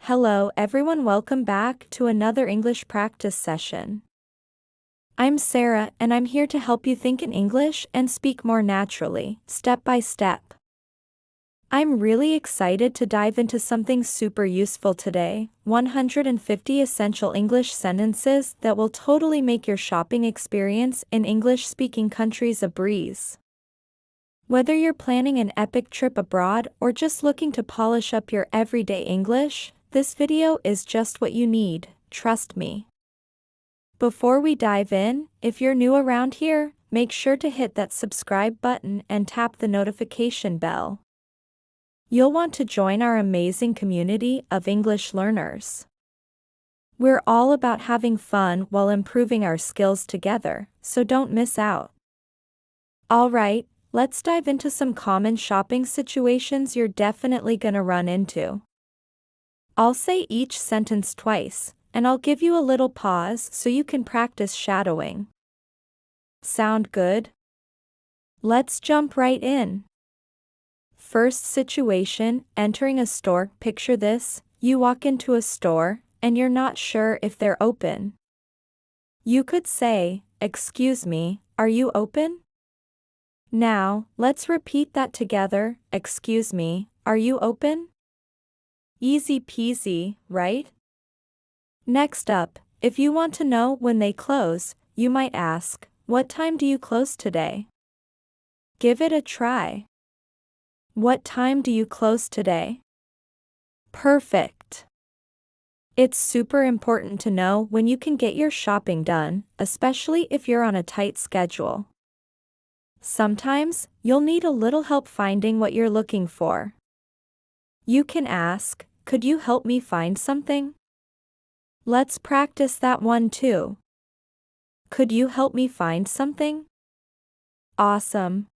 Hello everyone, welcome back to another English practice session. I'm Sarah and I'm here to help you think in English and speak more naturally, step by step. I'm really excited to dive into something super useful today, 150 essential English sentences that will totally make your shopping experience in English-speaking countries a breeze. Whether you're planning an epic trip abroad or just looking to polish up your everyday English, this video is just what you need, trust me. Before we dive in, if you're new around here, make sure to hit that subscribe button and tap the notification bell. You'll want to join our amazing community of English learners. We're all about having fun while improving our skills together, so don't miss out. Alright, let's dive into some common shopping situations you're definitely gonna run into. I'll say each sentence twice, and I'll give you a little pause so you can practice shadowing. Sound good? Let's jump right in. First situation, entering a store. Picture this, you walk into a store, and you're not sure if they're open. You could say, "Excuse me, are you open?" Now, let's repeat that together. Excuse me, are you open? Easy peasy, right? Next up, if you want to know when they close, you might ask, "What time do you close today?" Give it a try. What time do you close today? Perfect. It's super important to know when you can get your shopping done, especially if you're on a tight schedule. Sometimes, you'll need a little help finding what you're looking for. You can ask, "Could you help me find something?" Let's practice that one too. Could you help me find something? Awesome.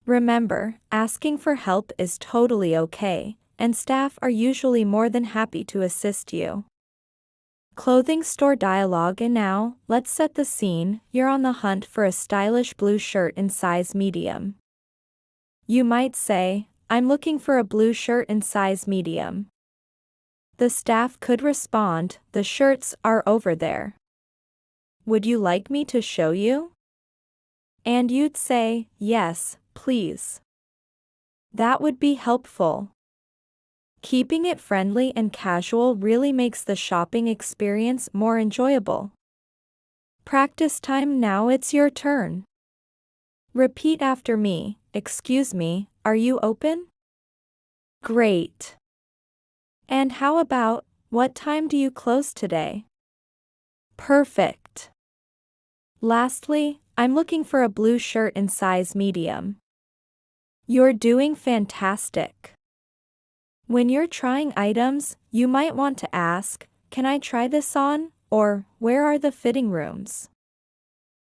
Remember, asking for help is totally okay, and staff are usually more than happy to assist you. Clothing store dialogue. And now, let's set the scene. You're on the hunt for a stylish blue shirt in size medium. You might say, "I'm looking for a blue shirt in size medium." The staff could respond, "The shirts are over there. Would you like me to show you?" And you'd say, "Yes, please." That would be helpful. Keeping it friendly and casual really makes the shopping experience more enjoyable. Practice time. Now it's your turn. Repeat after me. Excuse me, are you open? Great. And how about, what time do you close today? Perfect. Lastly, I'm looking for a blue shirt in size medium. You're doing fantastic. When you're trying items, you might want to ask, "Can I try this on?" or "Where are the fitting rooms?"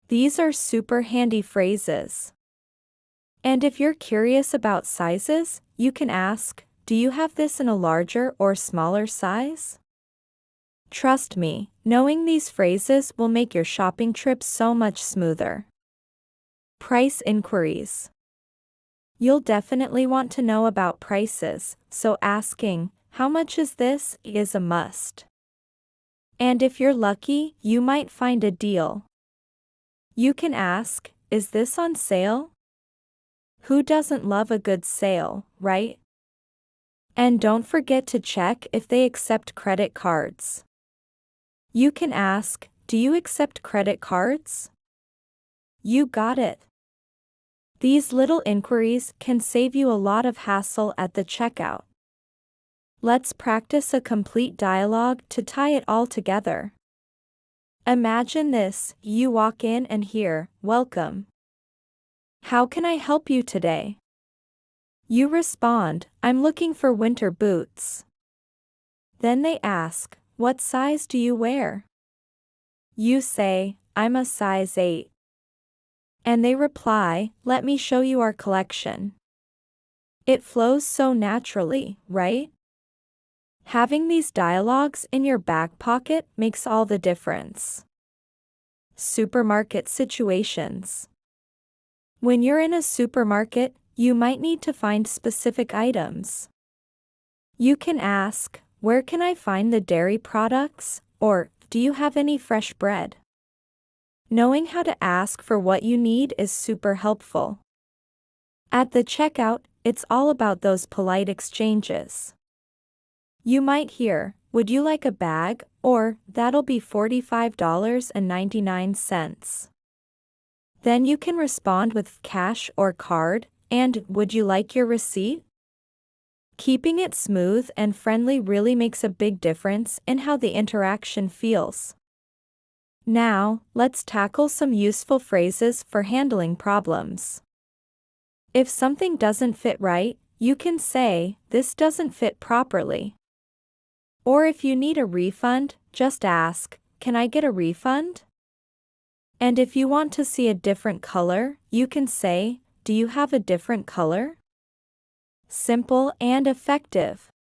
These are super handy phrases. And if you're curious about sizes, you can ask, "Do you have this in a larger or smaller size?" Trust me, knowing these phrases will make your shopping trip so much smoother. Price inquiries. You'll definitely want to know about prices, so asking, "How much is this?" is a must. And if you're lucky, you might find a deal. You can ask, "Is this on sale?" Who doesn't love a good sale, right? And don't forget to check if they accept credit cards. You can ask, "Do you accept credit cards?" You got it. These little inquiries can save you a lot of hassle at the checkout. Let's practice a complete dialogue to tie it all together. Imagine this, you walk in and hear, "Welcome. How can I help you today?" You respond, "I'm looking for winter boots." Then they ask, "What size do you wear?" You say, "I'm a size 8. And they reply, "Let me show you our collection." It flows so naturally, right? Having these dialogues in your back pocket makes all the difference. Supermarket situations. When you're in a supermarket, you might need to find specific items. You can ask, Where can I find the dairy products? Or, do you have any fresh bread? Knowing how to ask for what you need is super helpful. At the checkout, it's all about those polite exchanges. You might hear, "Would you like a bag?" or, "That'll be $45.99. Then you can respond with cash or card, and, "Would you like your receipt?" Keeping it smooth and friendly really makes a big difference in how the interaction feels. Now, let's tackle some useful phrases for handling problems. If something doesn't fit right, you can say, "This doesn't fit properly." Or if you need a refund, just ask, "Can I get a refund?" And if you want to see a different color, you can say, "Do you have a different color?" Simple and effective.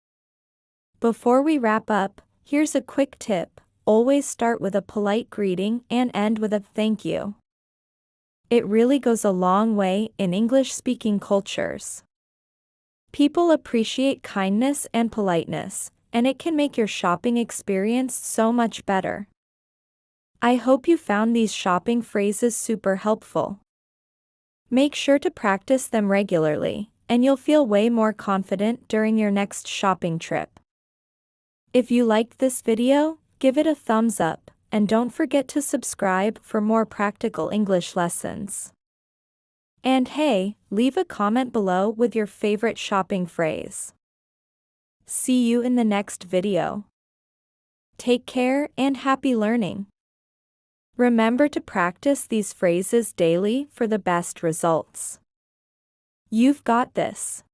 Before we wrap up, here's a quick tip. Always start with a polite greeting and end with a thank you. It really goes a long way in English-speaking cultures. People appreciate kindness and politeness, and it can make your shopping experience so much better. I hope you found these shopping phrases super helpful. Make sure to practice them regularly, and you'll feel way more confident during your next shopping trip. If you liked this video, give it a thumbs up, and don't forget to subscribe for more practical English lessons. And hey, leave a comment below with your favorite shopping phrase. See you in the next video. Take care and happy learning. Remember to practice these phrases daily for the best results. You've got this.